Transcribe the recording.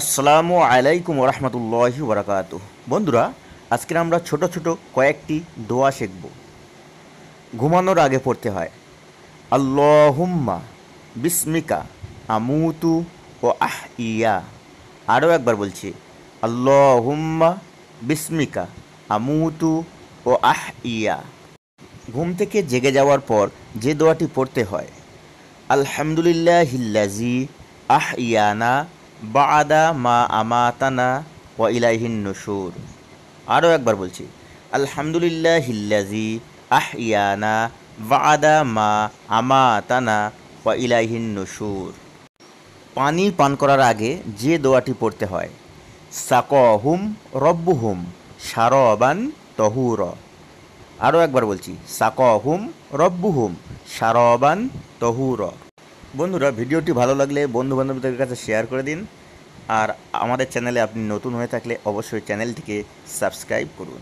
আসসালামু আলাইকুম রহমতুল্লাহি ওবরাকাতুহ। বন্ধুরা, আজকে আমরা ছোট ছোট কয়েকটি দোয়া শিখব। ঘুমানোর আগে পড়তে হয় আল্লাহুম্মা বিসমিকা আমুতু ও ইয়া। আরও একবার বলছি, আল্লাহুম্মা বিসমিকা আমুতু ও ইয়া। ঘুম থেকে জেগে যাওয়ার পর যে দোয়াটি পড়তে হয়, আলহামদুলিল্লাহিল্লাজি ইয়ানা বাদা মা আমাতানা ওয়া ইলাইহিন নুশুর। আরও একবার বলছি, আলহামদুলিল্লাহিল্লাজি ইয়ানা বাদা মা আমাতানা ওয়া ইলাইহিন নুশুর। পানি পান করার আগে যে দোয়াটি পড়তে হয়, সাকহুম রব্বুহুম শারবান তহুর। আরও একবার বলছি, সাকহুম রব্বুহুম শারবান তহুর। বন্ধুরা, ভিডিওটি ভালো লাগলে বন্ধুবান্ধবদের কাছে শেয়ার করে দিন। আর আমাদের চ্যানেলে আপনি নতুন হয়ে থাকলে অবশ্যই চ্যানেলটিকে সাবস্ক্রাইব করুন।